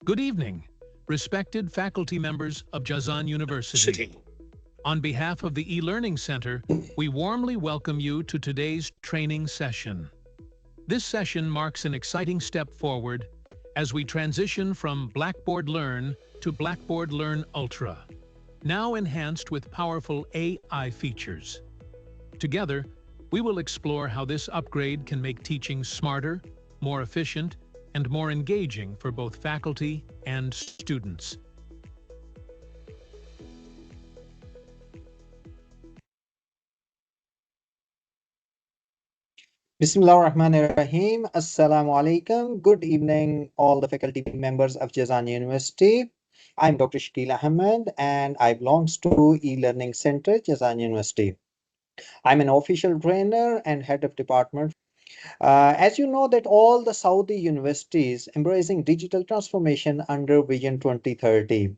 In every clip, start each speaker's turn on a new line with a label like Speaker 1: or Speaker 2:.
Speaker 1: Good evening, respected faculty members of Jazan University. On behalf of the eLearning Center, we warmly welcome you to today's training session. This session marks an exciting step forward as we transition from Blackboard Learn to Blackboard Learn Ultra, now enhanced with powerful AI features. Together, we will explore how this upgrade can make teaching smarter, more efficient, and more engaging for both faculty and students.
Speaker 2: Bismillahirrahmanirrahim. Assalamu alaikum. Good evening, all the faculty members of Jazan University. I'm Dr. Shakeel Ahmed and I belong to eLearning Center, Jazan University. I'm an official trainer and head of department. As you know that all the Saudi universities embracing digital transformation under Vision 2030.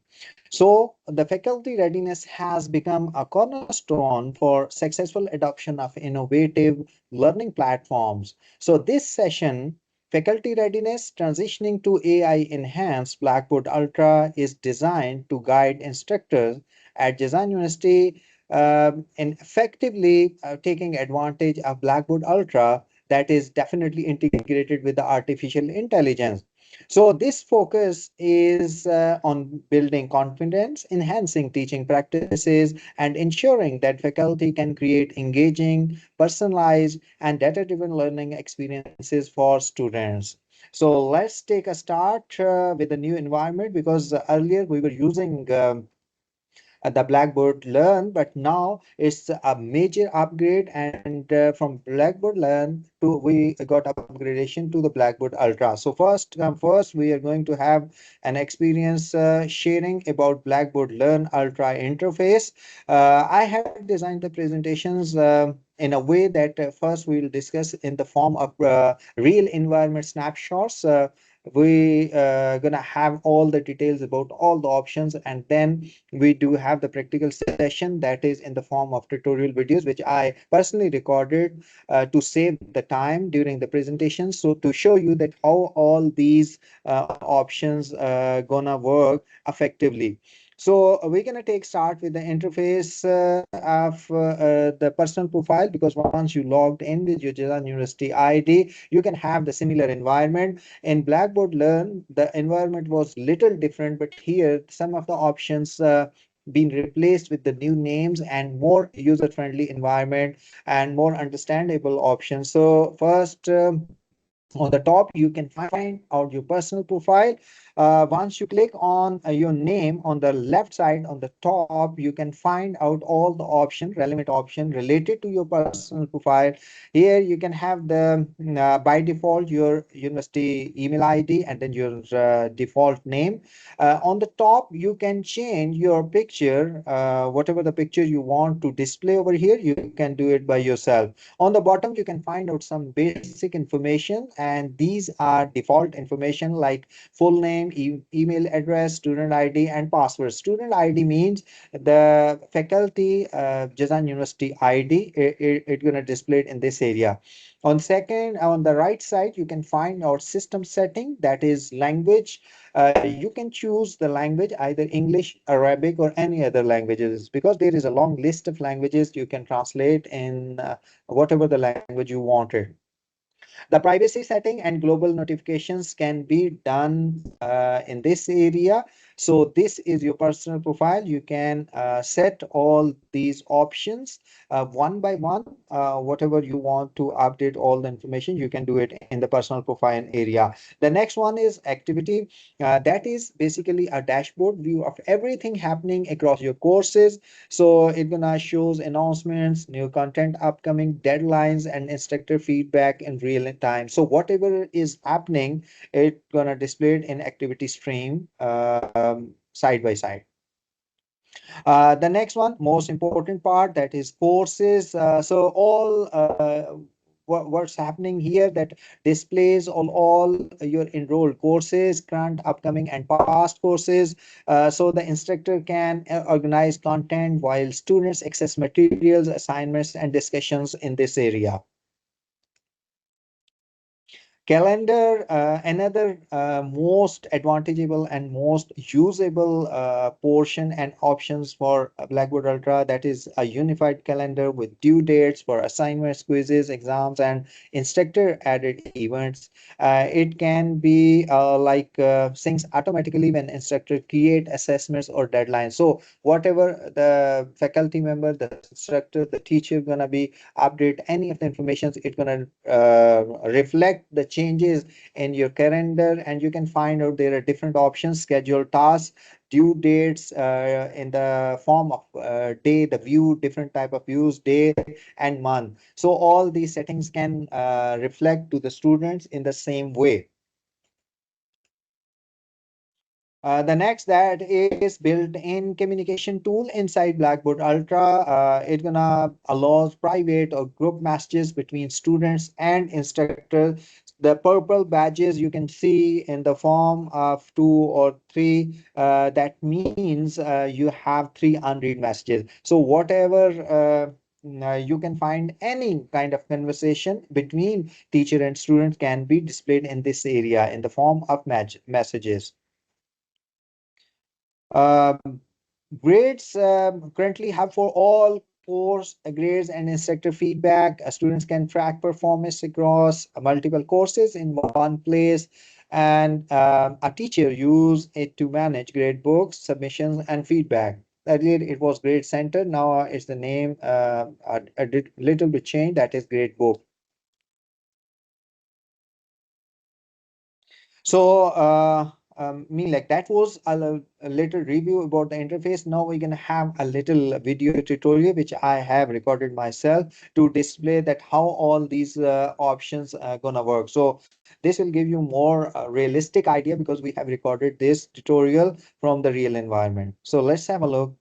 Speaker 2: So the faculty readiness has become a cornerstone for successful adoption of innovative learning platforms. So this session, faculty readiness transitioning to AI enhanced Blackboard Ultra is designed to guide instructors at Jazan University in effectively taking advantage of Blackboard Ultra that is definitely integrated with the artificial intelligence. So this focus is on building confidence, enhancing teaching practices, and ensuring that faculty can create engaging, personalized, and data-driven learning experiences for students. So let's take a start with the new environment because earlier we were using the Blackboard Learn, but now it's a major upgrade. And from Blackboard Learn to we got upgradation to the Blackboard Ultra. So first, we are going to have an experience sharing about Blackboard Learn Ultra interface. I have designed the presentations. In a way that first we will discuss in the form of real environment snapshots. We gonna have all the details about all the options, and then we do have the practical session that is in the form of tutorial videos which I personally recorded to save the time during the presentation, so to show you that how all these options gonna work effectively. So we're going to take start with the interface of the personal profile, because once you logged in with your Jazan University ID, you can have the similar environment. In Blackboard Learn, the environment was little different, but here some of the options been replaced with the new names and more user-friendly environment and more understandable options. So first, on the top, you can find out your personal profile. Once you click on your name on the left side on the top, you can find out all the relevant option related to your personal profile. Here you can have the by default your university email ID and then your default name. On the top, you can change your picture, whatever the picture you want to display over here, you can do it by yourself. On the bottom, you can find out some basic information, and these are default information like full name, email address, student ID, and password. Student ID means the faculty Jazan University ID. It's going to display it in this area. On the right side, you can find our system setting, that is language. You can choose the language, either English, Arabic, or any other languages, because there is a long list of languages you can translate in whatever the language you wanted. The privacy setting and global notifications can be done in this area. So this is your personal profile. You can set all these options one by one. Whatever you want to update all the information, you can do it in the personal profile area. The next one is activity. That is basically a dashboard view of everything happening across your courses. So it's gonna shows announcements, new content, upcoming deadlines, and instructor feedback in real time. So whatever is happening, it's gonna display it in activity stream side by side. The next one, most important part, that is courses. So all what's happening here, that displays all your enrolled courses, current, upcoming, and past courses. So the instructor can organize content while students access materials, assignments, and discussions in this area. Calendar, another most advantageable and most usable portion and options for Blackboard Ultra, that is a unified calendar with due dates for assignments, quizzes, exams, and instructor added events. It can be syncs automatically when instructor create assessments or deadlines. So whatever the faculty member, the instructor, the teacher gonna be update any of the information, it's gonna reflect the changes in your calendar, and you can find out there are different options: schedule tasks, due dates in the form of day, the view, different type of views, day and month. So all these settings can reflect to the students in the same way. The next that is built-in communication tool inside Blackboard Ultra. It gonna allows private or group messages between students and instructors. The purple badges you can see in the form of 2 or 3. That means you have 3 unread messages. So whatever you can find any kind of conversation between teacher and student can be displayed in this area in the form of messages. Um, Grades currently have for all course grades and instructor feedback. Students can track performance across multiple courses in one place, and a teacher use it to manage grade books, submissions, and feedback. Earlier it was Grade Center. Now it's the name little bit changed. That is Grade Book. So, like that was a little review about the interface. Now we're gonna have a little video tutorial which I have recorded myself to display that how all these options are gonna work. So this will give you more realistic idea because we have recorded this tutorial from the real environment. So let's have a look.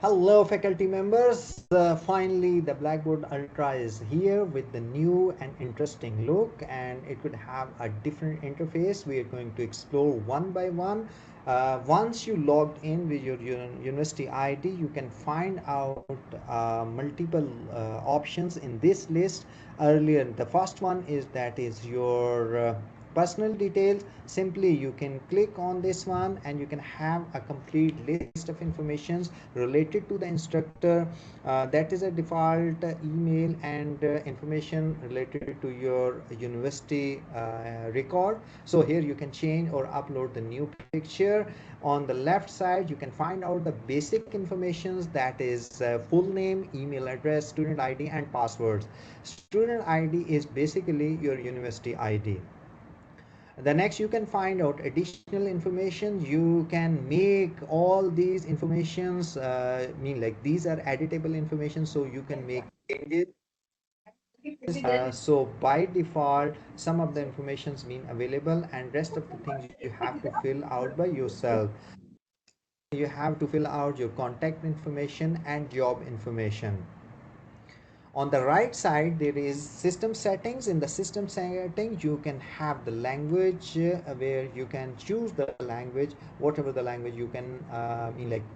Speaker 2: Hello, faculty members. Finally, the Blackboard Ultra is here with the new and interesting look, and it could have a different interface. We are going to explore one by one. Once you logged in with your university ID, you can find out multiple options in this list. Earlier, the first one is that is your personal details. Simply you can click on this one and you can have a complete list of informations related to the instructor. That is a default email and information related to your university record. So here you can change or upload the new picture. On the left side you can find out the basic informations, that is full name, email address, student ID, and passwords. Student ID is basically your university ID. The next, you can find out additional information. You can make all these informations like these are editable information, so you can make changes. So by default some of the informations being available, and rest of the things you have to fill out by yourself. You have to fill out your contact information and job information. On the right side there is system settings. In the system settings you can have the language where you can choose the language, whatever the language you can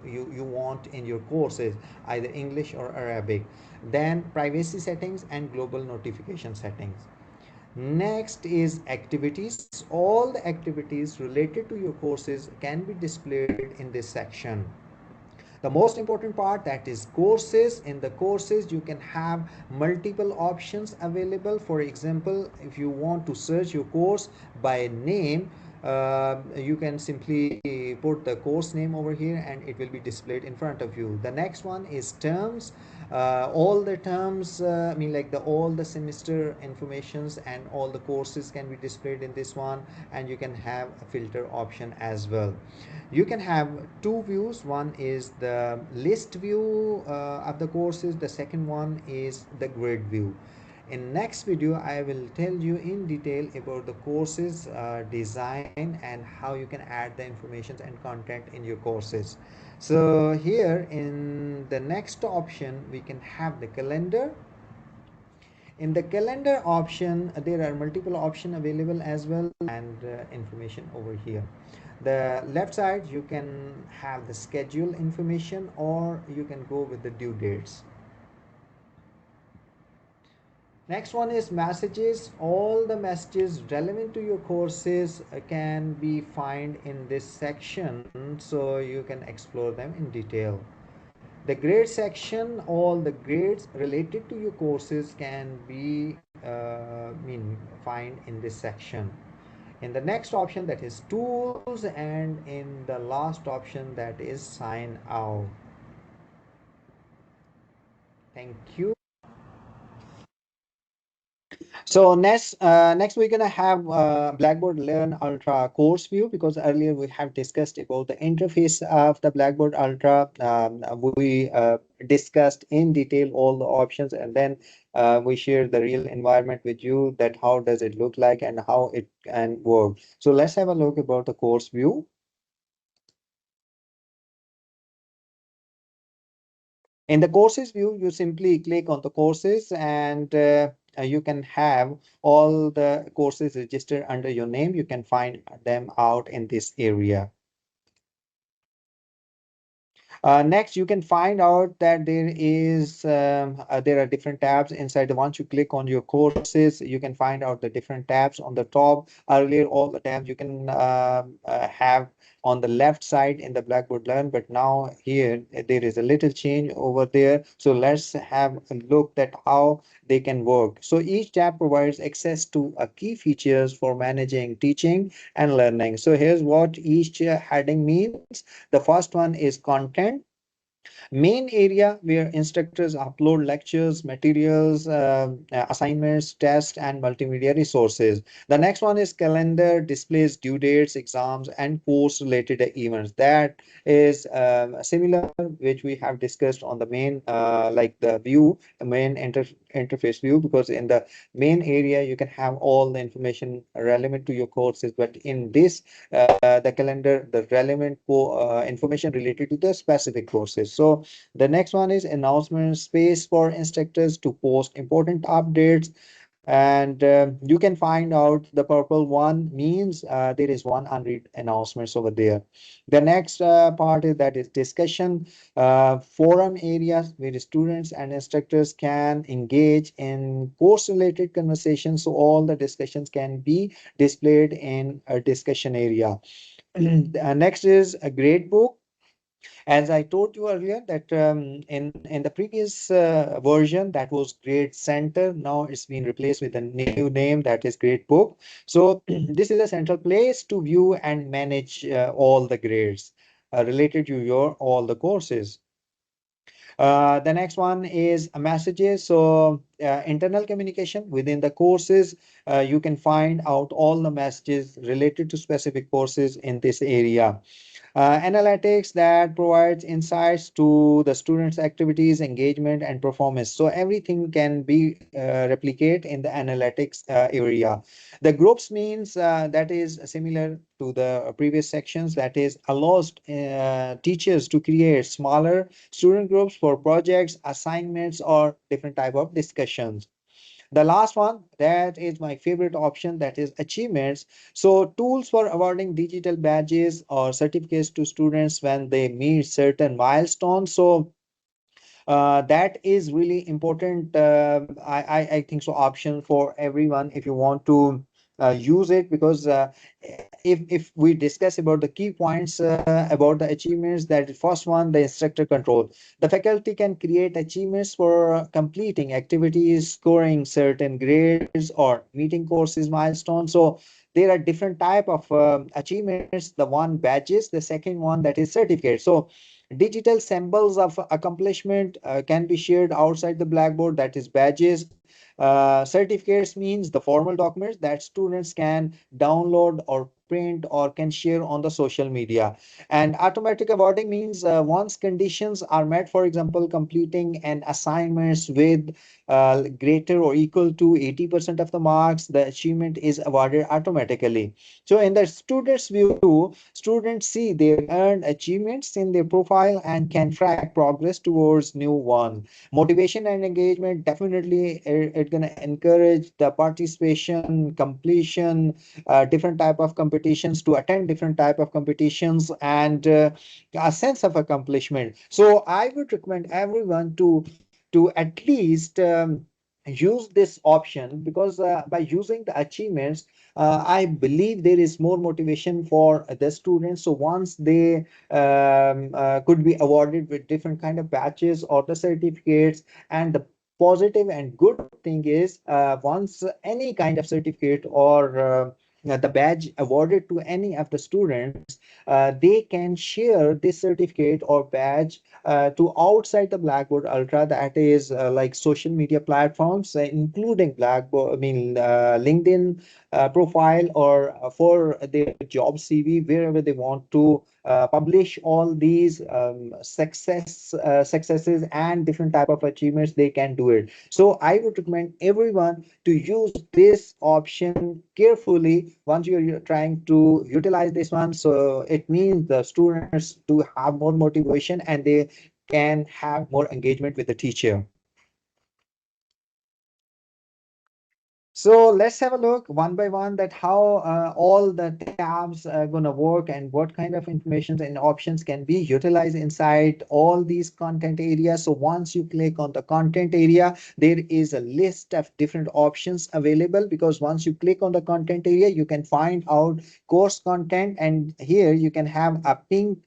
Speaker 2: you want in your courses, either English or Arabic. Then privacy settings and global notification settings. Next is activities. All the activities related to your courses can be displayed in this section. The most important part, that is courses. In the courses you can have multiple options available. For example, if you want to search your course by name, you can simply put the course name over here and it will be displayed in front of you. The next one is terms. All the terms the all the semester informations and all the courses can be displayed in this one, and you can have a filter option as well. You can have two views. One is the list view of the courses. The second one is the grade view. In next video I will tell you in detail about the courses design and how you can add the information and content in your courses. So here in the next option we can have the calendar. In the calendar option there are multiple options available as well, and information over here. The left side you can have the schedule information, or you can go with the due dates. Next one is messages. All the messages relevant to your courses can be found in this section, so you can explore them in detail. The grade section, all the grades related to your courses can be find in this section. In the next option, that is tools, and in the last option, that is sign out. Thank you. So next we're gonna have Blackboard Learn Ultra course view, because earlier we have discussed about the interface of the Blackboard Ultra. We discussed in detail all the options, and then we shared the real environment with you, that how does it look like and how it can work. So let's have a look about the course view. In the courses view, you simply click on the courses, and you can have all the courses registered under your name. You can find them out in this area. Next, you can find out that there are different tabs inside. Once you click on your courses, you can find out the different tabs on the top. Earlier, all the tabs you can have on the left side in the Blackboard Learn, but now here there is a little change over there. So let's have a look at how they can work. So each tab provides access to key features for managing teaching and learning. So here's what each heading means. The first one is content, main area where instructors upload lectures, materials, assignments, tests, and multimedia resources. The next one is calendar, displays due dates, exams, and course related events. That is similar, which we have discussed on the main, like the view, the main interface view, because in the main area you can have all the information relevant to your courses, but in this the calendar, the relevant information related to the specific courses. So the next one is announcement space for instructors to post important updates. And you can find out the purple one means there is one unread announcements over there. The next part is that is discussion forum areas where students and instructors can engage in course related conversations. So all the discussions can be displayed in a discussion area. Next is a grade book. As I told you earlier, that in the previous version that was Grade Center, now it's been replaced with a new name, that is Grade Book. So this is a central place to view and manage all the grades related to your all the courses. The next one is messages. So internal communication within the courses, you can find out all the messages related to specific courses in this area. Analytics that provides insights to the students' activities, engagement, and performance. So everything can be replicate in the analytics area. The groups means that is similar to the previous sections. That is allows teachers to create smaller student groups for projects, assignments, or different type of discussions. The last one, that is my favorite option, that is achievements. So tools for awarding digital badges or certificates to students when they meet certain milestones. So that is really important. I think so option for everyone if you want to use it, because if we discuss about the key points about the achievements, that first one, the instructor control. The faculty can create achievements for completing activities, scoring certain grades, or meeting courses milestones. So there are different type of achievements. The one badges, the second one that is certificate. So digital symbols of accomplishment can be shared outside the Blackboard, that is badges. Certificates means the formal documents that students can download or print or can share on the social media. And automatic awarding means once conditions are met, for example, completing an assignments with greater or equal to 80% of the marks, the achievement is awarded automatically. So in the students view, students see their earned achievements in their profile and can track progress towards new one. Motivation and engagement, definitely it gonna encourage the participation, completion, different type of competitions, to attend different type of competitions, and a sense of accomplishment. So I would recommend everyone to at least use this option because by using the achievements, I believe there is more motivation for the students. So once they could be awarded with different kind of badges or the certificates, and the positive and good thing is once any kind of certificate or the badge awarded to any of the students, they can share this certificate or badge to outside the Blackboard Ultra, that is like social media platforms, including Blackboard, I mean LinkedIn profile, or for their job CV, wherever they want to publish all these successes and different type of achievements, they can do it. So I would recommend everyone to use this option carefully once you're trying to utilize this one. So it means the students to have more motivation and they can have more engagement with the teacher. So let's have a look one by one that how all the tabs are going to work and what kind of information and options can be utilized inside all these content areas. So once you click on the content area, there is a list of different options available, because once you click on the content area, you can find out course content, and here you can have a pink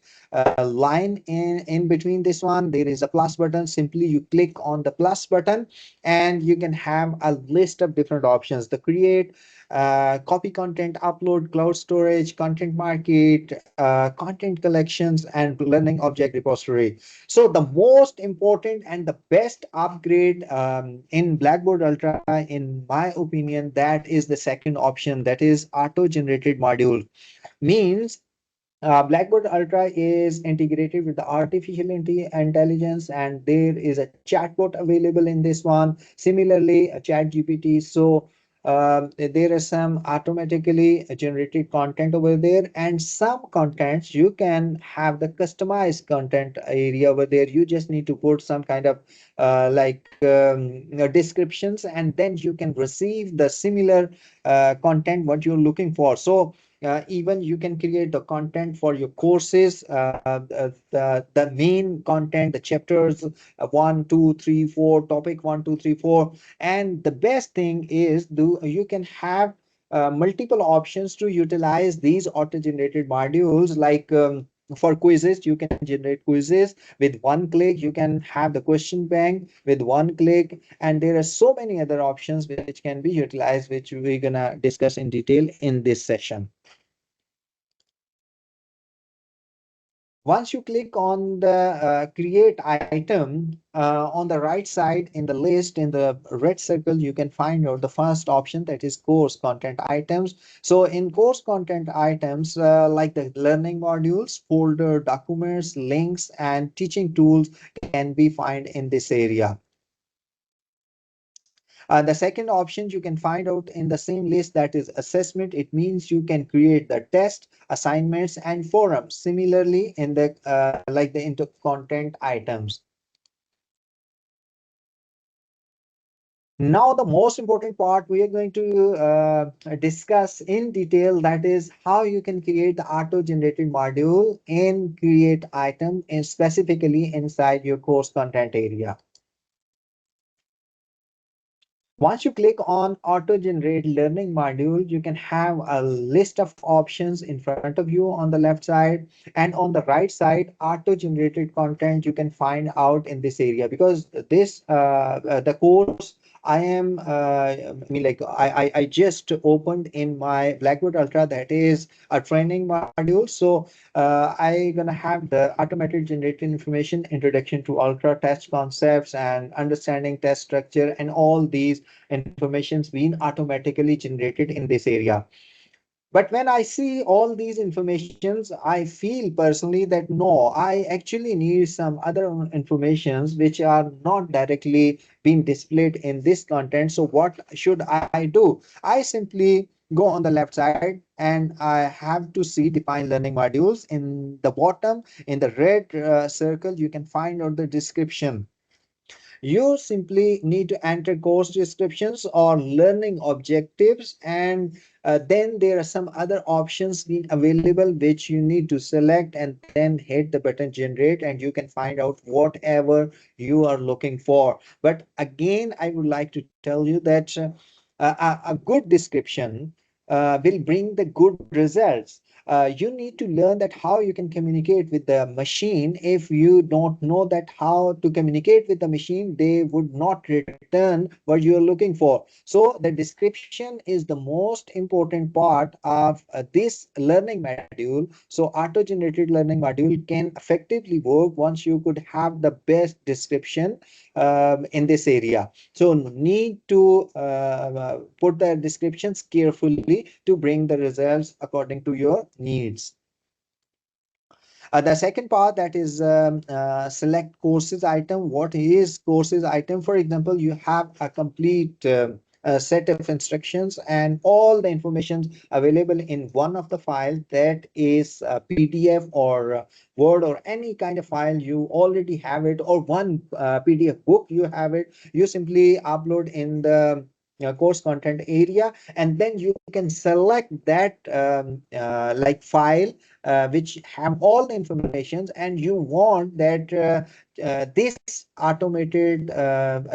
Speaker 2: line in between this one. There is a plus button. Simply you click on the plus button and you can have a list of different options: the create, copy content, upload, cloud storage, content market, content collections, and learning object repository. So the most important and the best upgrade in Blackboard Ultra, in my opinion, that is the second option, that is auto generated module. Means Blackboard Ultra is integrated with the artificial intelligence, and there is a chatbot available in this one. Similarly, a chat GPT. So there is some automatically generated content over there, and some contents you can have the customized content area over there. You just need to put some kind of descriptions, and then you can receive the similar content what you're looking for. So even you can create the content for your courses, the main content, the chapters 1, 2, 3, 4, topic 1, 2, 3, 4. And the best thing is, do you can have multiple options to utilize these auto-generated modules, like for quizzes, you can generate quizzes with one click. You can have the question bank with one click, and there are so many other options which can be utilized, which we're gonna discuss in detail in this session. Once you click on the create item, on the right side in the list, in the red circle, you can find out the first option, that is course content items. So in course content items, like the learning modules, folder, documents, links, and teaching tools can be found in this area. The second option you can find out in the same list, that is assessment. It means you can create the test, assignments, and forums. Similarly, in the like the into content items. Now, the most important part we are going to discuss in detail, that is how you can create the auto-generated module and create item, and specifically inside your course content area. Once you click on auto generate learning module, you can have a list of options in front of you on the left side, and on the right side, auto generated content you can find out in this area, because this the course I am I mean like I just opened in my Blackboard Ultra, that is a training module. So I gonna have the automated generated information, introduction to Ultra, test concepts and understanding test structure, and all these informations being automatically generated in this area. But when I see all these informations, I feel personally that no, I actually need some other informations which are not directly being displayed in this content. So what should I do? I simply go on the left side and I have to see define learning modules. In the bottom, in the red circle, you can find out the description. You simply need to enter course descriptions or learning objectives, and then there are some other options being available which you need to select and then hit the button generate, and you can find out whatever you are looking for. But again, I would like to tell you that a good description will bring the good results. You need to learn that how you can communicate with the machine. If you don't know that how to communicate with the machine, they would not return what you are looking for. So the description is the most important part of this learning module. So auto-generated learning module can effectively work once you could have the best description in this area. So need to put the descriptions carefully to bring the results according to your needs. The second part, that is select courses item. What is courses item? For example, you have a complete set of instructions and all the information available in one of the file, that is PDF or Word or any kind of file. You already have it, or one PDF book you have it. You simply upload in the course content area, and then you can select that like file which have all the informations, and you want that this automated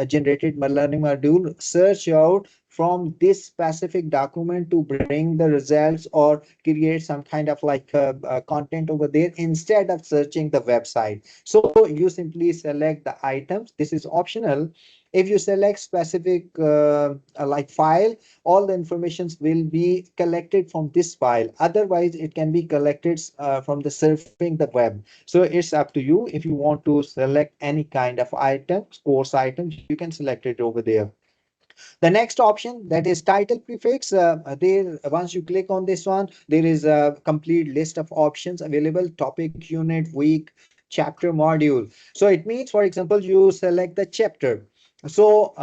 Speaker 2: generated learning module search out from this specific document to bring the results or create some kind of like content over there instead of searching the website. So you simply select the items. This is optional. If you select specific like file, all the informations will be collected from this file. Otherwise, it can be collected from the surfing the web. So it's up to you. If you want to select any kind of items, course items, you can select it over there. The next option, that is title prefix. There, once you click on this one, there is a complete list of options available: topic, unit, week, chapter, module. So it means, for example, you select the chapter. So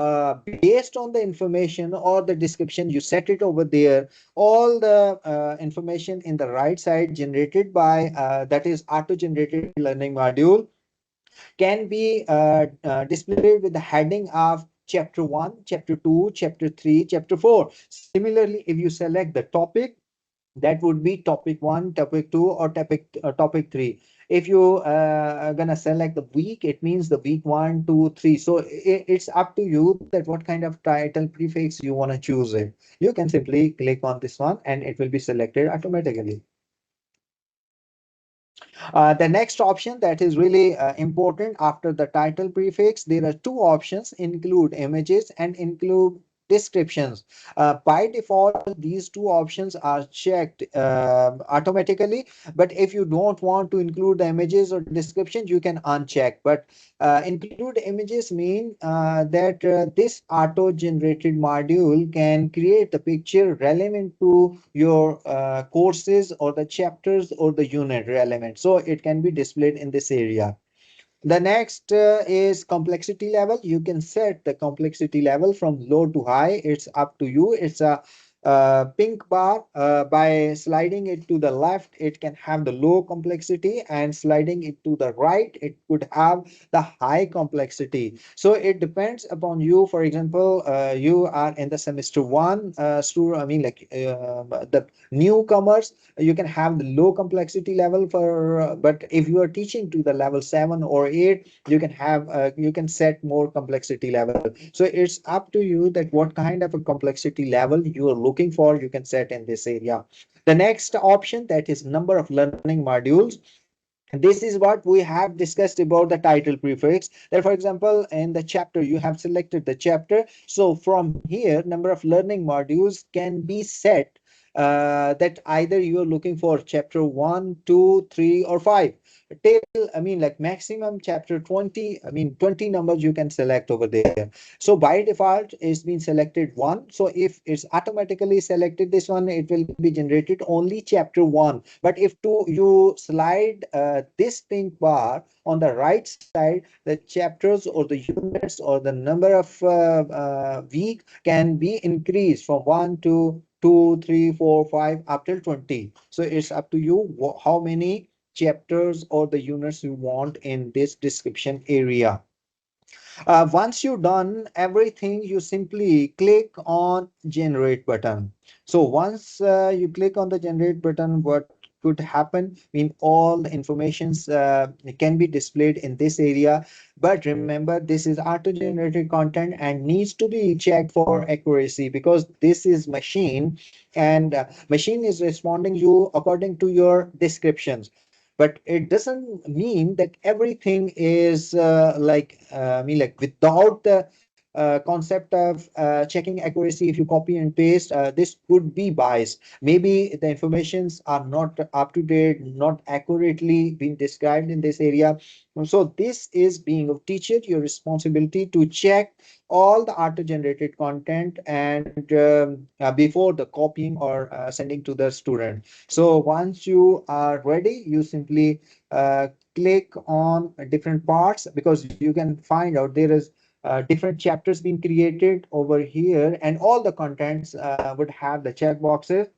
Speaker 2: based on the information or the description, you set it over there. All the information in the right side generated by that is auto-generated learning module can be displayed with the heading of chapter 1, chapter 2, chapter 3, chapter 4. Similarly, if you select the topic, that would be topic 1, topic 2, or topic 3. If you are gonna select the week, it means the week 1, 2, 3. So it's up to you that what kind of title prefix you want to choose it. You can simply click on this one and it will be selected automatically. The next option that is really important after the title prefix, there are two options: include images and include descriptions. By default, these two options are checked automatically. But if you don't want to include the images or description, you can uncheck. But include images mean that this auto-generated module can create the picture relevant to your courses or the chapters or the unit relevant. So it can be displayed in this area. The next is complexity level. You can set the complexity level from low to high. It's up to you. It's a pink bar. By sliding it to the left, it can have the low complexity, and sliding it to the right, it could have the high complexity. So it depends upon you. For example, you are in the semester one, I mean, like the newcomers, you can have the low complexity level for but if you are teaching to the level 7 or 8, you can have you can set more complexity level. So it's up to you that what kind of a complexity level you are looking for, you can set in this area. The next option, that is number of learning modules. This is what we have discussed about the title prefix. That, for example, in the chapter, you have selected the chapter. So from here, number of learning modules can be set that either you are looking for chapter 1, 2, 3, or 5 till, I mean, like maximum chapter 20. I mean, 20 numbers you can select over there. So by default, it's been selected 1. So if it's automatically selected this one, it will be generated only chapter 1. But if you slide this pink bar on the right side, the chapters or the units or the number of week can be increased from 1 to 2, 3, 4, 5 up till 20. So it's up to you how many chapters or the units you want in this description area. Once you've done everything, you simply click on generate button. So once you click on the generate button, what could happen? I mean, all the informations can be displayed in this area. But remember, this is auto-generated content and needs to be checked for accuracy because this is machine, and machine is responding you according to your descriptions. But it doesn't mean that everything is I mean, like without the concept of checking accuracy. If you copy and paste, this could be biased. Maybe the informations are not up to date, not accurately being described in this area. So this is being a teacher, your responsibility to check all the auto generated content and before the copying or sending to the student. So once you are ready, you simply click on different parts, because you can find out there is different chapters being created over here, and all the contents would have the check boxes.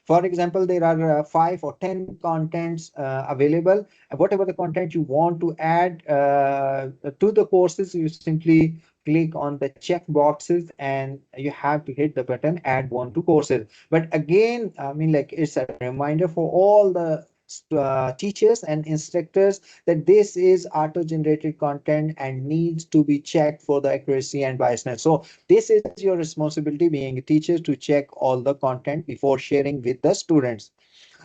Speaker 2: For example, there are 5 or 10 contents available. Whatever the content you want to add to the courses, you simply click on the check boxes and you have to hit the button add one to courses. But again, I mean, like, it's a reminder for all the teachers and instructors that this is auto-generated content and needs to be checked for the accuracy and biasness. So this is your responsibility being a teacher to check all the content before sharing with the students.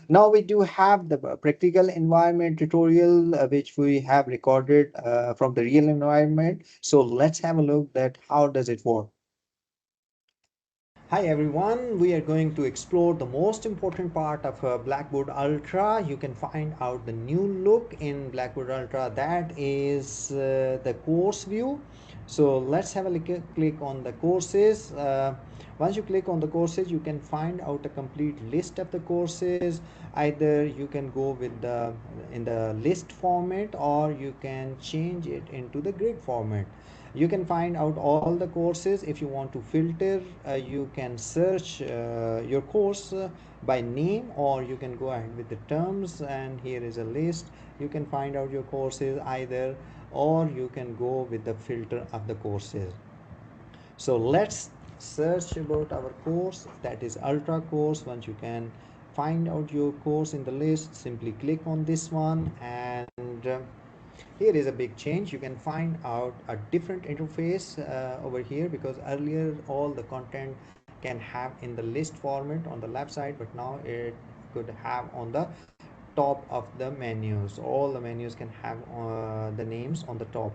Speaker 2: Now we do have the practical environment tutorial, which we have recorded from the real environment. So let's have a look at how does it work. Hi everyone, we are going to explore the most important part of Blackboard Ultra. You can find out the new look in Blackboard Ultra, that is the course view. So let's have a look click on the courses. Once you click on the courses, you can find out a complete list of the courses. Either you can go with the in the list format, or you can change it into the grid format. You can find out all the courses. If you want to filter, you can search your course by name, or you can go ahead with the terms, and here is a list. You can find out your courses either, or you can go with the filter of the courses. So let's search about our course, that is ultra course. Once you can find out your course in the list, simply click on this one, and here is a big change. You can find out a different interface over here, because earlier all the content can have in the list format on the left side, but now it could have on the top of the menus. All the menus can have the names on the top.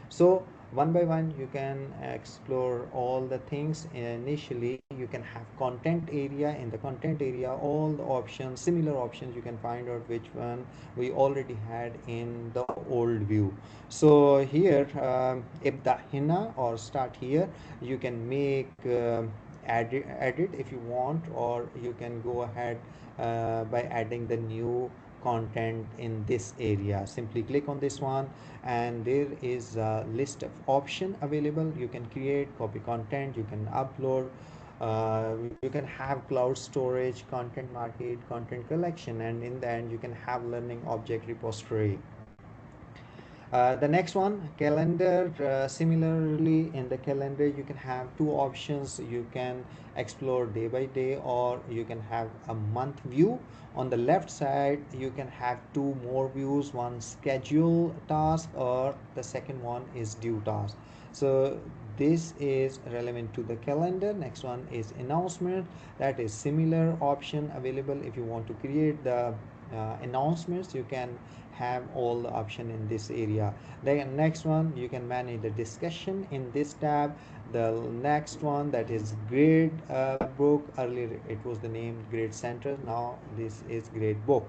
Speaker 2: So one by one you can explore all the things. Initially you can have content area. In the content area, all the options, similar options, you can find out which one we already had in the old view. So here, ibda hina, or start here, you can make edit if you want, or you can go ahead by adding the new content in this area. Simply click on this one, and there is a list of option available. You can create, copy content, you can upload, you can have cloud storage, content market, content collection, and in the end you can have learning object repository. The next one, calendar. Similarly, in the calendar you can have two options. You can explore day by day, or you can have a month view. On the left side you can have two more views, one schedule task, or the second one is due task. So this is relevant to the calendar. Next one is announcement. That is similar option available. If you want to create the announcements, you can have all the option in this area. The next one, you can manage the discussion in this tab. The next one, that is grade book. Earlier it was the name grade center, now this is grade book.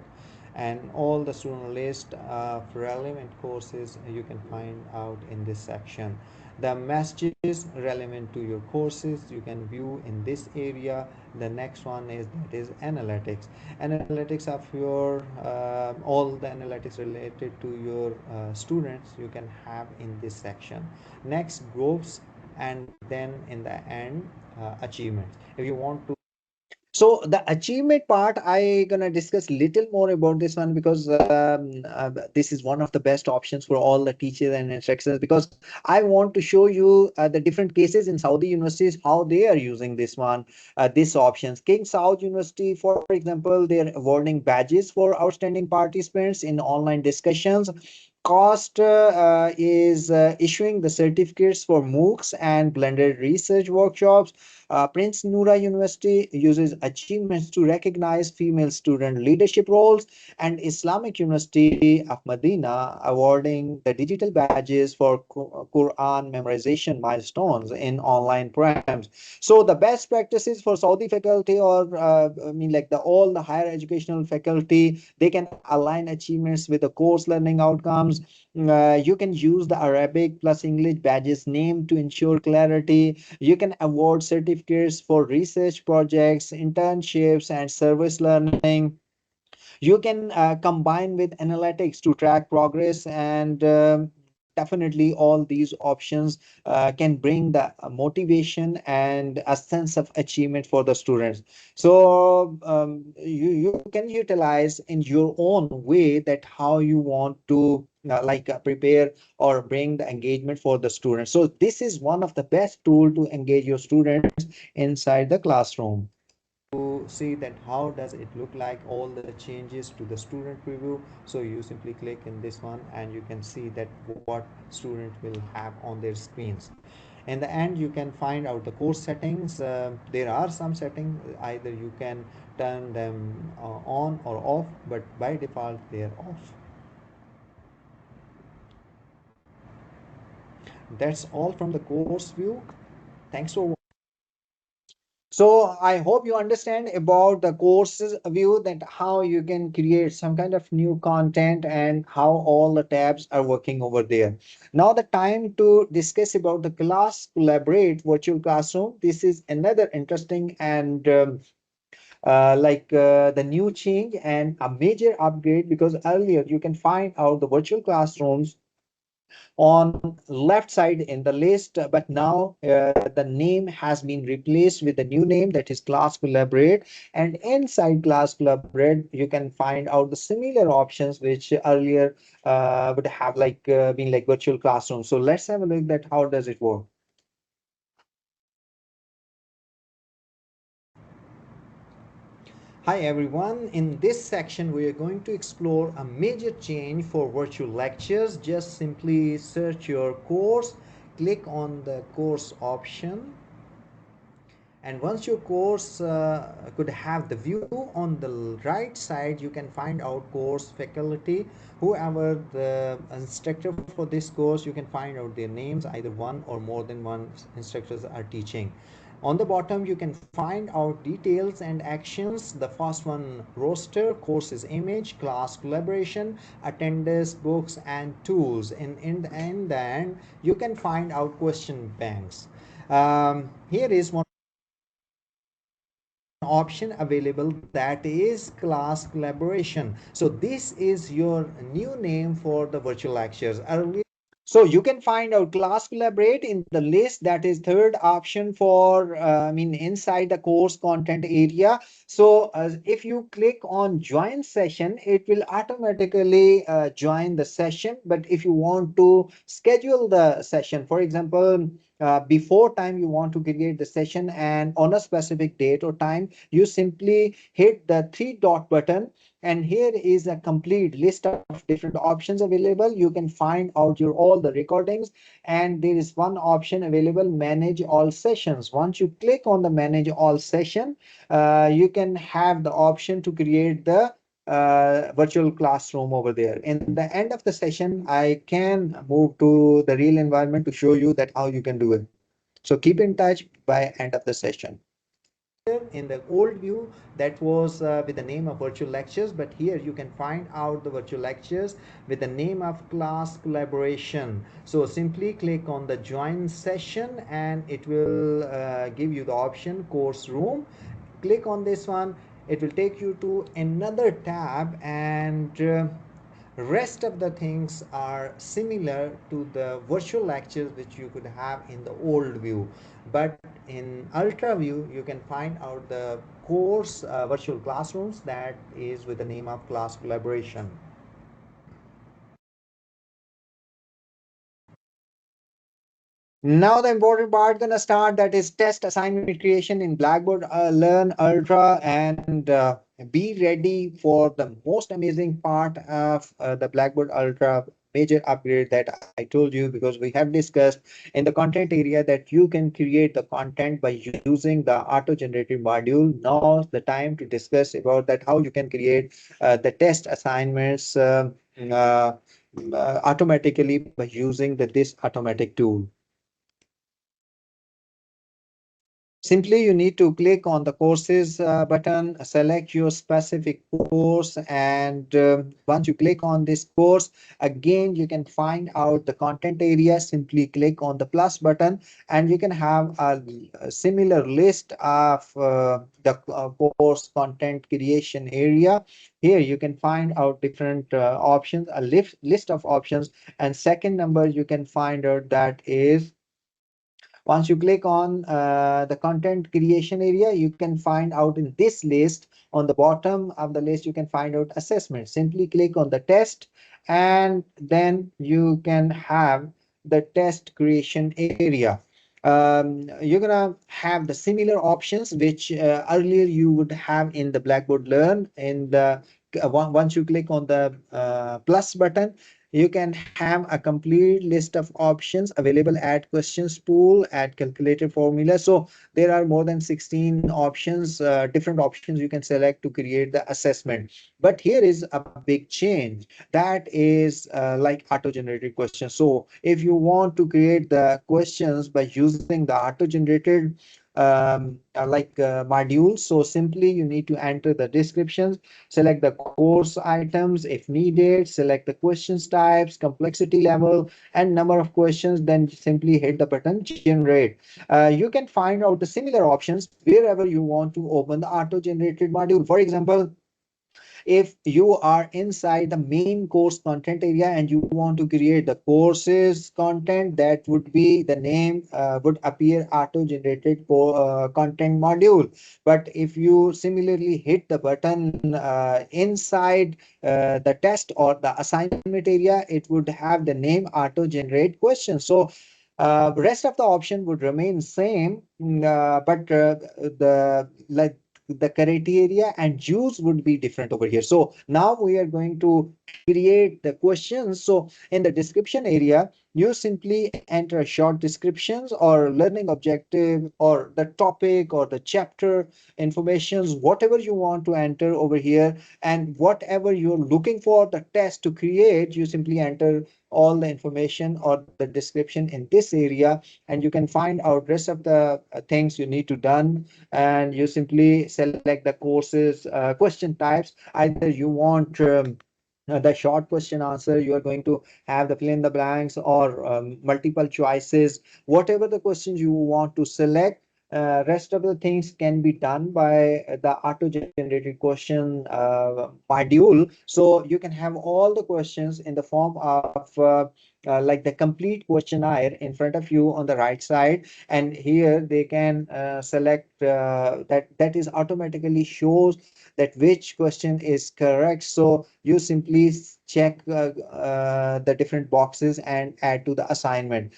Speaker 2: And all the student list of relevant courses you can find out in this section. The messages relevant to your courses you can view in this area. The next one is, that is analytics. Analytics of your all the analytics related to your students you can have in this section. Next, groups, and then in the end, achievements. If you want to So the achievement part, I gonna discuss little more about this one because this is one of the best options for all the teachers and instructors, because I want to show you the different cases in Saudi universities how they are using this one, this options. King Saud University, for example, they are awarding badges for outstanding participants in online discussions. Cost is issuing the certificates for MOOCs and blended research workshops. Prince Noura University uses achievements to recognize female student leadership roles, and Islamic University of Medina awarding the digital badges for Quran memorization milestones in online programs. So the best practices for Saudi faculty, or I mean like the all the higher educational faculty, they can align achievements with the course learning outcomes. You can use the Arabic plus English badges name to ensure clarity. You can award certificates for research projects, internships, and service learning. You can combine with analytics to track progress, and definitely all these options can bring the motivation and a sense of achievement for the students. So you can utilize in your own way that how you want to prepare or bring the engagement for the students. So this is one of the best tool to engage your students inside the classroom. To see that how does it look like all the changes to the student preview. So you simply click in this one and you can see that what student will have on their screens. In the end, you can find out the course settings. There are some settings, either you can turn them on or off, but by default they are off. That's all from the course view. Thanks for. So I hope you understand about the courses view, that how you can create some kind of new content and how all the tabs are working over there. Now the time to discuss about the class collaborate virtual classroom. This is another interesting and the new change and a major upgrade, because earlier you can find out the virtual classrooms on left side in the list, but now the name has been replaced with the new name, that is class collaborate. And inside class collaborate you can find out the similar options which earlier would have been like virtual classroom. So let's have a look at how does it work. Hi everyone, in this section we are going to explore a major change for virtual lectures. Just simply search your course, click on the course option, and once your course could have the view on the right side, you can find out course faculty, whoever the instructor for this course. You can find out their names, either one or more than one instructors are teaching. On the bottom you can find out details and actions. The first one, roster, courses image, class collaboration, attendance, books, and tools. In the end you can find out question banks. Here is one option available, that is class collaboration. So this is your new name for the virtual lectures. Earlier, so you can find out class collaborate in the list, that is third option for inside the course content area. So if you click on join session, it will automatically join the session. But if you want to schedule the session, for example, before time you want to create the session and on a specific date or time, you simply hit the three dot button, and here is a complete list of different options available. You can find out your all the recordings, and there is one option available, manage all sessions. Once you click on the manage all session, you can have the option to create the virtual classroom over there. In the end of the session I can move to the real environment to show you that how you can do it. So keep in touch by end of the session. In the old view, that was with the name of virtual lectures, but here you can find out the virtual lectures with the name of class collaboration. So simply click on the join session and it will give you the option course room. Click on this one, it will take you to another tab, and rest of the things are similar to the virtual lectures which you could have in the old view. But in ultra view you can find out the course virtual classrooms that is with the name of class collaboration. Now the important part gonna start, that is test assignment creation in Blackboard Learn Ultra, and be ready for the most amazing part of the Blackboard Ultra major upgrade that I told you, because we have discussed in the content area that you can create the content by using the auto-generated module. Now the time to discuss about that how you can create the test assignments uh, automatically by using this automatic tool. Simply, you need to click on the courses button, select your specific course, and once you click on this course, again, you can find out the content area. Simply click on the plus button, and you can have a similar list of the course content creation area. Here, you can find out different options, a list of options, and second number, you can find out that is once you click on the content creation area, you can find out in this list, on the bottom of the list, you can find out assessment. Simply click on the test, and then you can have the test creation area. You're gonna have the similar options which earlier you would have in the Blackboard Learn. In the once you click on the plus button, you can have a complete list of options available at questions pool, at calculated formula. So there are more than 16 options, different options you can select to create the assessment. But here is a big change, that is like auto generated questions. So if you want to create the questions by using the auto generated modules, so simply you need to enter the descriptions, select the course items if needed, select the questions types, complexity level, and number of questions, then simply hit the button generate. You can find out the similar options wherever you want to open the auto generated module. For example, if you are inside the main course content area and you want to create the courses content, that would be the name would appear auto generated content module. But if you similarly hit the button inside the test or the assignment area, it would have the name auto generate questions. So rest of the option would remain same, but the like the criteria and use would be different over here. So now we are going to create the questions. So in the description area, you simply enter short descriptions or learning objective or the topic or the chapter informations, whatever you want to enter over here, and whatever you're looking for the test to create, you simply enter all the information or the description in this area, and you can find out rest of the things you need to done, and you simply select the courses question types. Either you want the short question answer, you are going to have the fill in the blanks or multiple choices, whatever the questions you want to select. Rest of the things can be done by the auto generated question module. So you can have all the questions in the form of like the complete questionnaire in front of you on the right side, and here they can select that is automatically shows that which question is correct. So you simply check the different boxes and add to the assignment.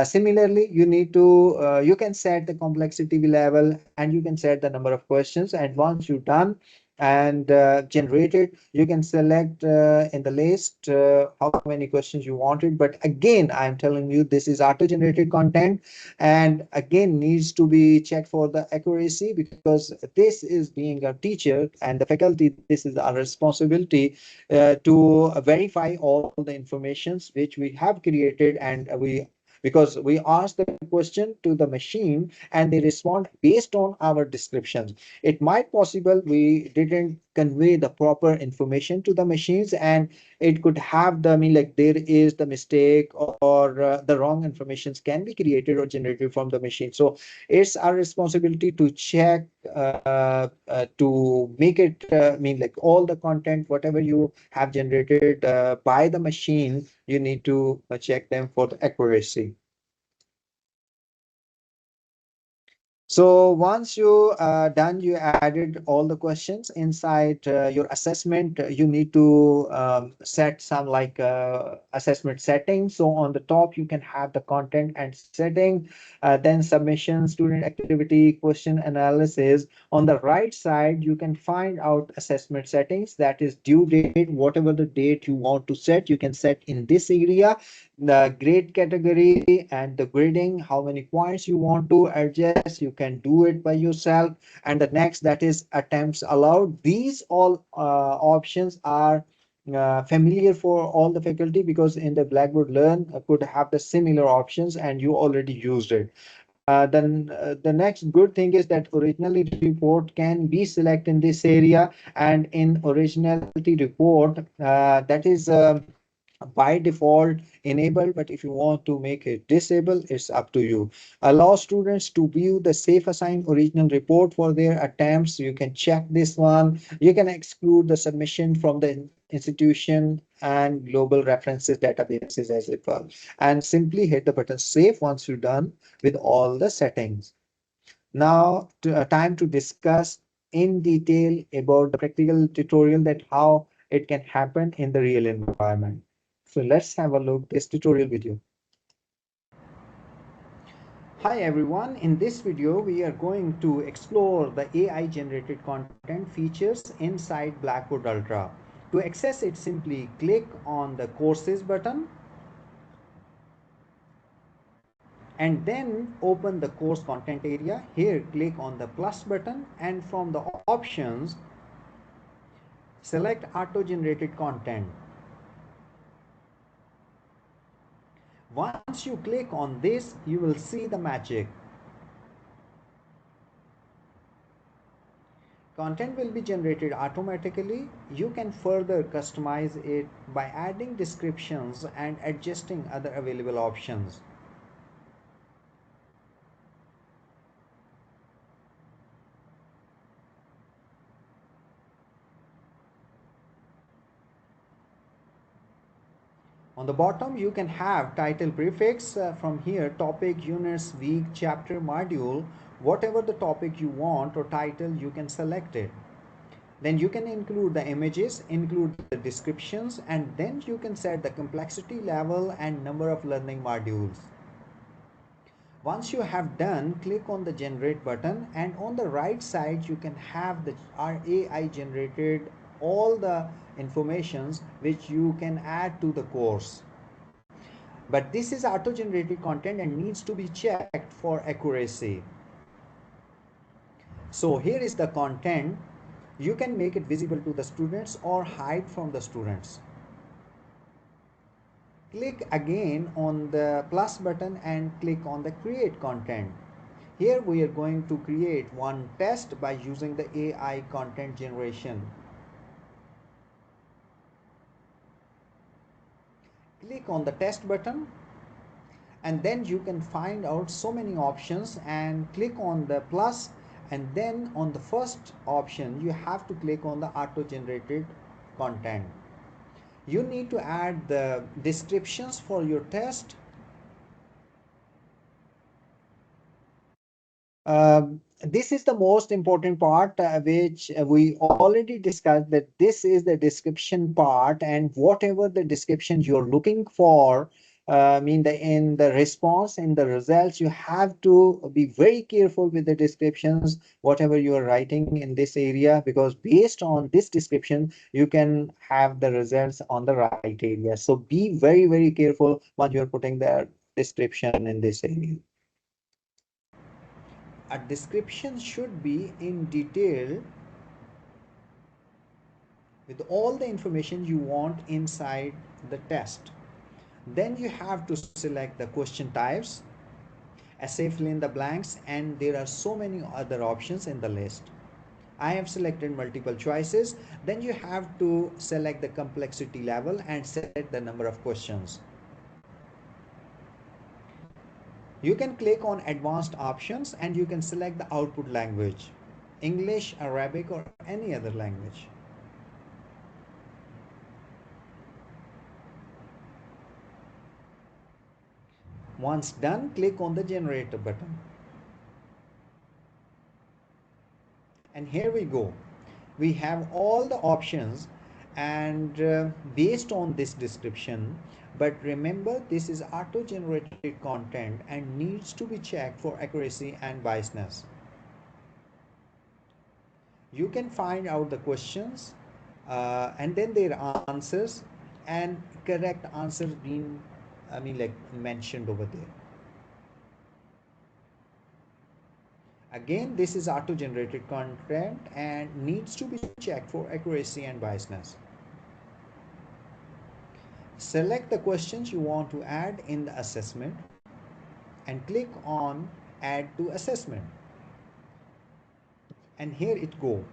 Speaker 2: Similarly, you need to you can set the complexity level, and you can set the number of questions, and once you're done and generated, you can select in the list how many questions you wanted. But again, I'm telling you, this is auto generated content, and again needs to be checked for the accuracy, because this is being a teacher and the faculty, this is our responsibility to verify all the informations which we have created, and we because we ask the question to the machine and they respond based on our descriptions. It might possible we didn't convey the proper information to the machines, and it could have the, I mean, like there is the mistake, or the wrong informations can be created or generated from the machine. So it's our responsibility to check to make it mean like all the content whatever you have generated by the machine, you need to check them for the accuracy. So once you done, you added all the questions inside your assessment. You need to set some like assessment settings. So on the top, you can have the content and setting, then submission, student activity, question analysis. On the right side, you can find out assessment settings. That is due date, whatever the date you want to set, you can set in this area, the grade category and the grading, how many points you want to adjust, you can do it by yourself. And the next, that is attempts allowed. These all options are familiar for all the faculty, because in the Blackboard Learn could have the similar options and you already used it. Then the next good thing is that originality report can be selected in this area, and in originality report, that is by default enabled, but if you want to make it disable, it's up to you. Allow students to view the safe assigned original report for their attempts. You can check this one. You can exclude the submission from the institution and global references databases as well, and simply hit the button save once you're done with all the settings. Now time to discuss in detail about the practical tutorial, that how it can happen in the real environment. So let's have a look this tutorial video. Hi everyone, in this video we are going to explore the AI generated content features inside Blackboard Ultra. To access it, simply click on the courses button and then open the course content area. Here click on the plus button, and from the options select auto generated content. Once you click on this, you will see the magic. Content will be generated automatically. You can further customize it by adding descriptions and adjusting other available options. On the bottom, you can have title prefix. From here, topic, units, week, chapter, module, whatever the topic you want or title, you can select it. Then you can include the images, include the descriptions, and then you can set the complexity level and number of learning modules. Once you have done, click on the generate button, and on the right side you can have the AI generated all the informations which you can add to the course. But this is auto generated content and needs to be checked for accuracy. So here is the content. You can make it visible to the students or hide from the students. Click again on the plus button and click on the create content. Here we are going to create one test by using the AI content generation. Click on the test button, and then you can find out so many options, and click on the plus, and then on the first option you have to click on the auto generated content. You need to add the descriptions for your test. This is the most important part, which we already discussed, that this is the description part, and whatever the description you're looking for, I mean in the response, in the results, you have to be very careful with the descriptions, whatever you are writing in this area, because based on this description, you can have the results on the right area. So be very, very careful when you're putting the description in this area. A description should be in detail with all the information you want inside the test. Then you have to select the question types, essay fill in the blanks, and there are so many other options in the list. I have selected multiple choices. Then you have to select the complexity level and set the number of questions. You can click on advanced options and you can select the output language, English, Arabic, or any other language. Once done, click on the generator button. And here we go. We have all the options and based on this description, but remember this is auto generated content and needs to be checked for accuracy and biasness. You can find out the questions and then their answers and correct answers being like mentioned over there. Again, this is auto generated content and needs to be checked for accuracy and biasness. Select the questions you want to add in the assessment and click on add to assessment, and here it go.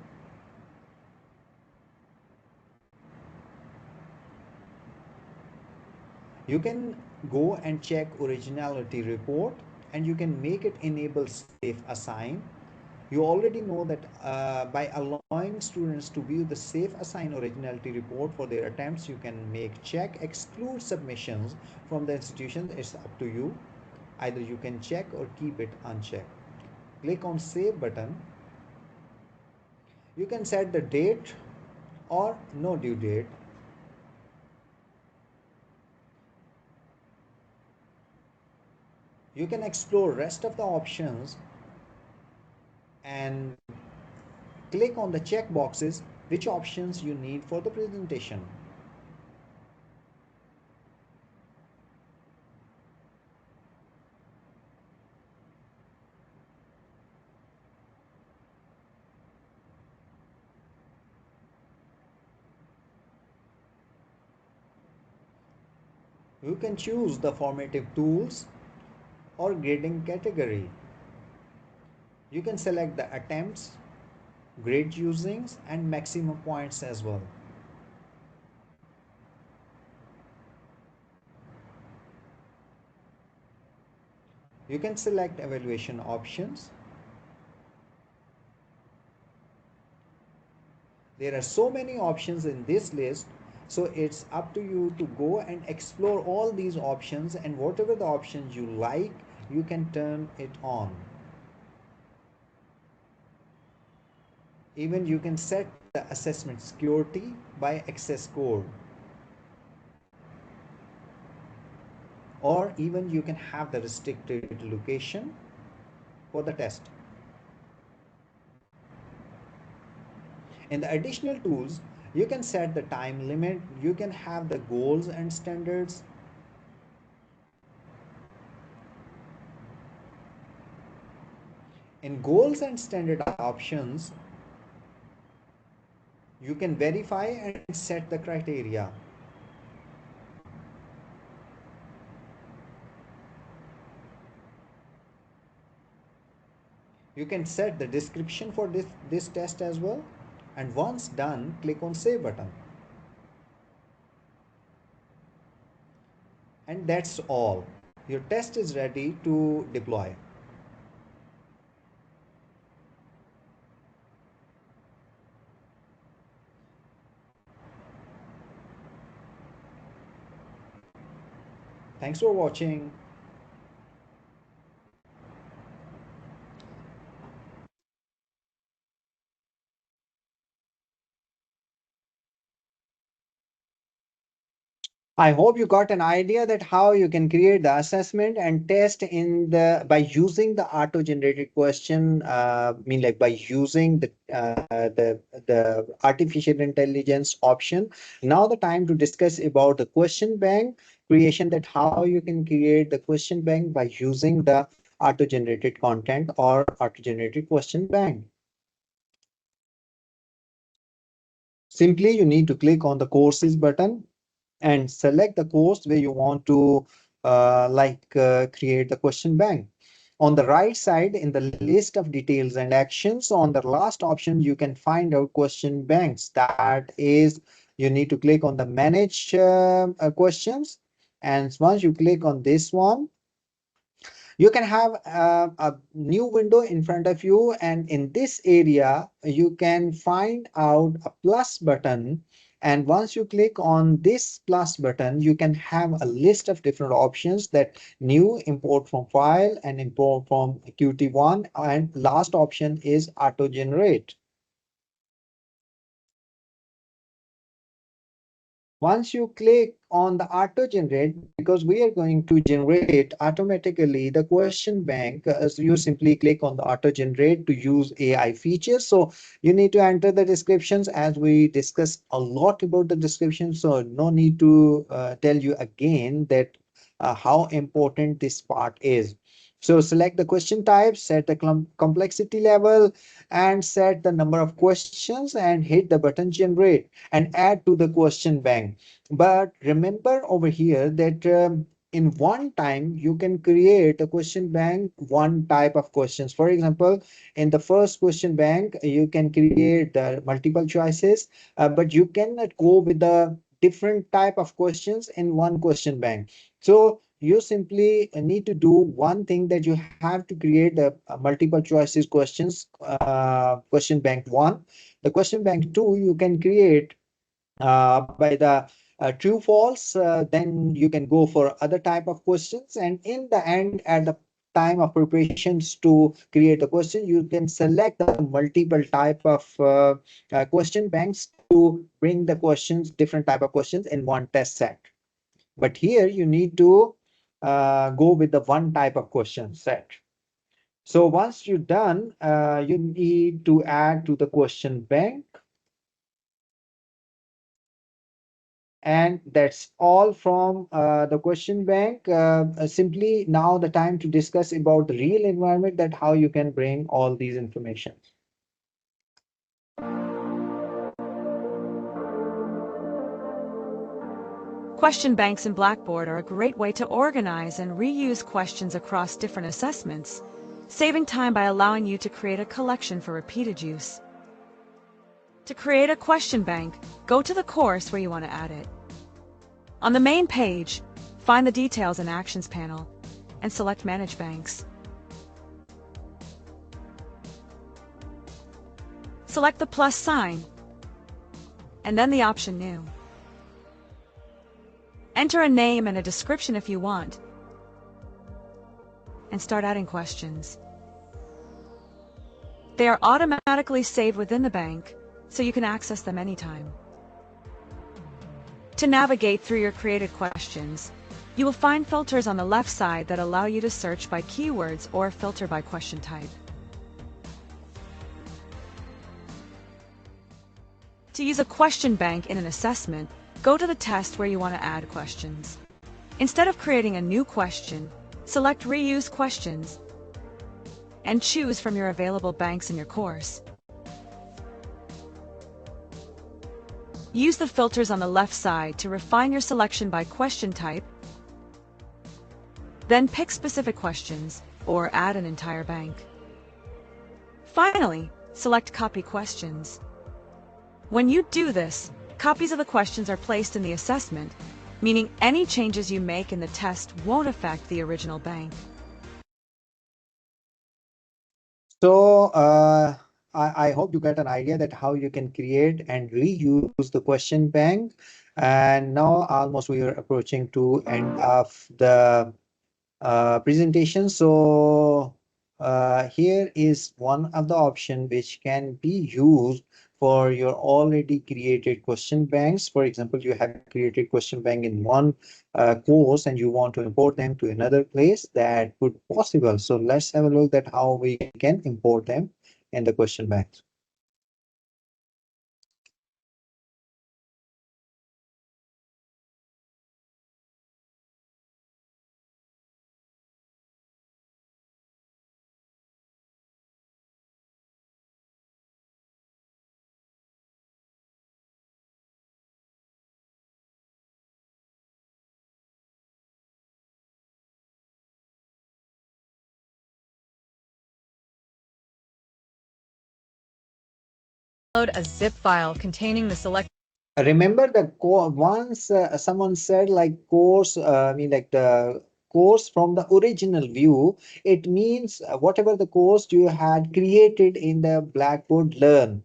Speaker 2: You can go and check originality report, and you can make it enable safe assign. You already know that by allowing students to view the safe assign originality report for their attempts, you can make check exclude submissions from the institution. It's up to you. Either you can check or keep it unchecked. Click on save button. You can set the date or no due date. You can explore rest of the options and click on the check boxes which options you need for the presentation. You can choose the formative tools or grading category. You can select the attempts, grade usings and maximum points as well. You can select evaluation options. There are so many options in this list, so it's up to you to go and explore all these options, and whatever the options you like, you can turn it on. Even you can set the assessment security by access code, or even you can have the restricted location for the test. In the additional tools, you can set the time limit, you can have the goals and standards. In goals and standard options, you can verify and set the criteria. You can set the description for this test as well. And once done, click on save button. And that's all. Your test is ready to deploy. Thanks for watching. I hope you got an idea that how you can create the assessment and test in the by using the auto-generated question. Like by using the artificial intelligence option. Now the time to discuss about the question bank creation. That how you can create the question bank by using the auto-generated content or auto-generated question bank. Simply, you need to click on the courses button and select the course where you want to create the question bank. On the right side in the list of details and actions, on the last option you can find out question banks. That is, you need to click on the manage questions, and once you click on this one, you can have a new window in front of you, and in this area you can find out a plus button. And once you click on this plus button, you can have a list of different options, that new, import from file and import from qt1, and last option is auto generate. Once you click on the auto generate, because we are going to generate automatically the question bank, so you simply click on the auto generate to use AI features. So you need to enter the descriptions, as we discussed a lot about the description. So no need to tell you again that how important this part is. So select the question type, set the complexity level, and set the number of questions and hit the button generate and add to the question bank. But remember over here that in one time you can create a question bank one type of questions. For example, in the first question bank you can create multiple choices, but you cannot go with the different type of questions in one question bank. So you simply need to do one thing, that you have to create a multiple choices questions, question bank one. The question bank two you can create by the true false, then you can go for other type of questions, and in the end, at the time of preparations to create a question, you can select the multiple type of question banks to bring the questions, different type of questions in one test set. But here you need to go with the one type of question set. So once you're done, you need to add to the question bank. And that's all from the question bank. Simply now the time to discuss about the real environment, that how you can bring all these information.
Speaker 3: Question banks in Blackboard are a great way to organize and reuse questions across different assessments, saving time by allowing you to create a collection for repeated use. To create a question bank, go to the course where you want to add it. On the main page, find the Details and Actions panel and select Manage Banks. Select the plus sign and then the option New. Enter a name and a description if you want, and start adding questions. They are automatically saved within the bank, so you can access them anytime. To navigate through your created questions, you will find filters on the left side that allow you to search by keywords or filter by question type. To use a question bank in an assessment, go to the test where you want to add questions. Instead of creating a new question, select Reuse Questions and choose from your available banks in your course. Use the filters on the left side to refine your selection by question type, then pick specific questions or add an entire bank. Finally, select Copy Questions. When you do this, copies of the questions are placed in the assessment, meaning any changes you make in the test won't affect the original bank.
Speaker 2: So I hope you get an idea that how you can create and reuse the question bank. And now almost we are approaching to end of the presentation. So here is one of the option which can be used for your already created question banks. For example, you have created question bank in one course and you want to import them to another place, that would possible. So let's have a look at how we can import them in the question banks.
Speaker 3: Download a zip file containing the select.
Speaker 2: Remember the once someone said like course, I mean like the course from the original view, it means whatever the course you had created in the Blackboard Learn,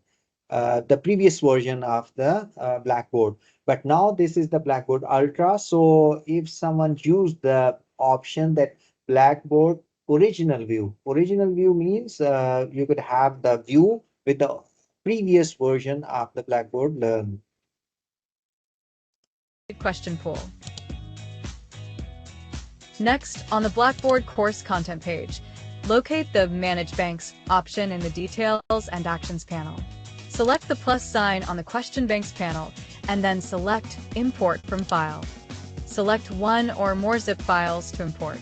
Speaker 2: the previous version of the Blackboard. But now this is the Blackboard Ultra. So if someone used the option that Blackboard original view means you could have the view with the previous version of the Blackboard Learn.
Speaker 4: question pool. Next, on the Blackboard course content page, locate the Manage Banks option in the Details and Actions panel. Select the plus sign on the Question Banks panel and then select Import from File. Select one or more zip files to import.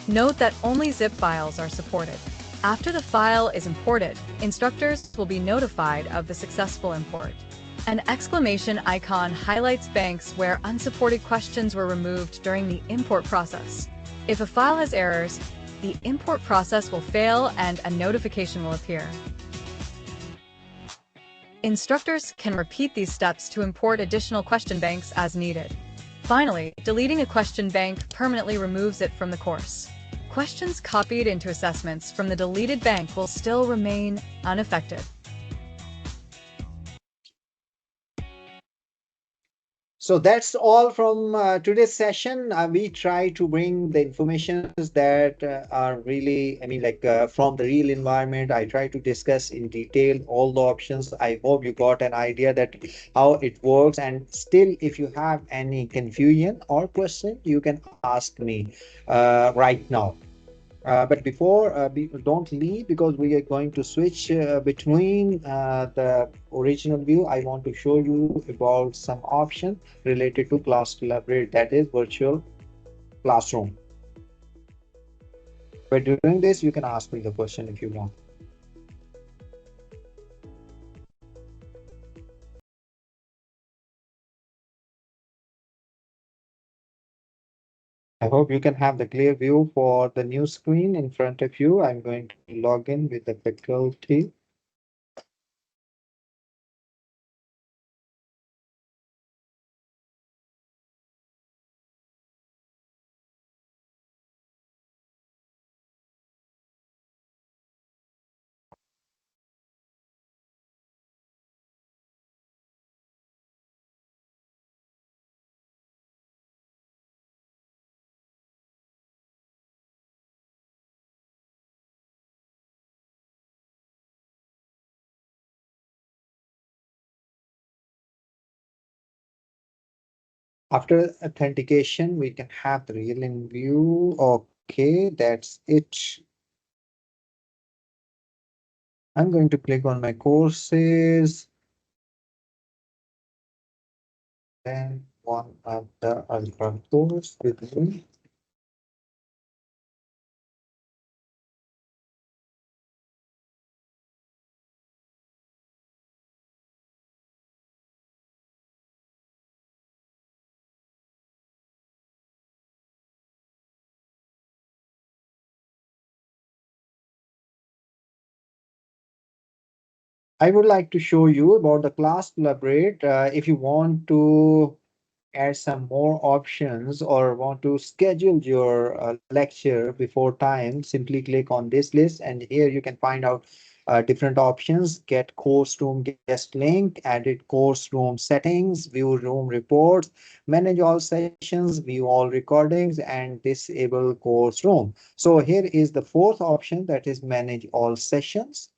Speaker 4: Note that only zip files are supported. After the file is imported, instructors will be notified of the successful import. An exclamation icon highlights banks where unsupported questions were removed during the import process. If a file has errors, the import process will fail and a notification will appear. Instructors can repeat these steps to import additional question banks as needed. Finally, deleting a question bank permanently removes it from the course. Questions copied into assessments from the deleted bank will still remain unaffected.
Speaker 2: So that's all from today's session. We try to bring the information that are really, from the real environment. I try to discuss in detail all the options. I hope you got an idea that how it works. And still, if you have any confusion or question, you can ask me right now. But before, don't leave because we are going to switch between the original view. I want to show you about some option related to class collaborate, that is virtual classroom. By doing this, you can ask me the question if you want. I hope you can have the clear view for the new screen in front of you. I'm going to log in with the faculty. After authentication, we can have the real in view. Okay, that's it. I'm going to click on my courses. Then one of the other course with me. I would like to show you about the class collaborate. If you want to add some more options or want to schedule your lecture before time, simply click on this list and here you can find out different options: get course room guest link, edit course room settings, view room reports, manage all sessions, view all recordings, and disable course room. So here is the fourth option, that is manage all sessions.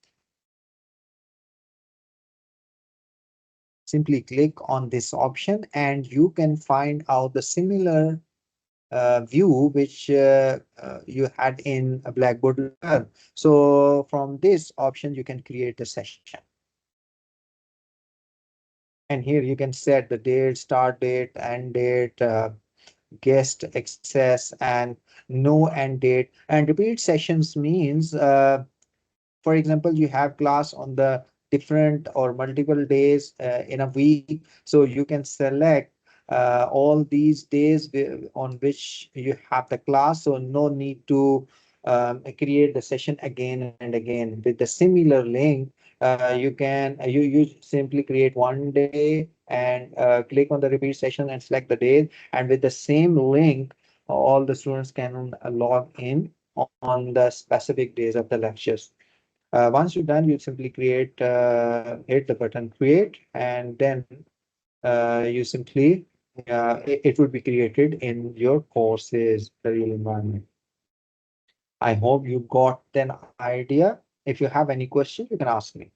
Speaker 2: Simply click on this option and you can find out the similar view which you had in a Blackboard. So from this option, you can create a session. And here you can set the date, start date, end date, guest access, and no end date. And repeat sessions means for example, you have class on the different or multiple days in a week. So you can select all these days on which you have the class. So no need to create the session again and again. With the similar link, you simply create one day and click on the repeat session and select the day. And with the same link, all the students can log in on the specific days of the lectures. Once you're done, you simply hit the button create, and then you simply, it would be created in your courses, the real environment. I hope you got an idea. If you have any question, you can ask me.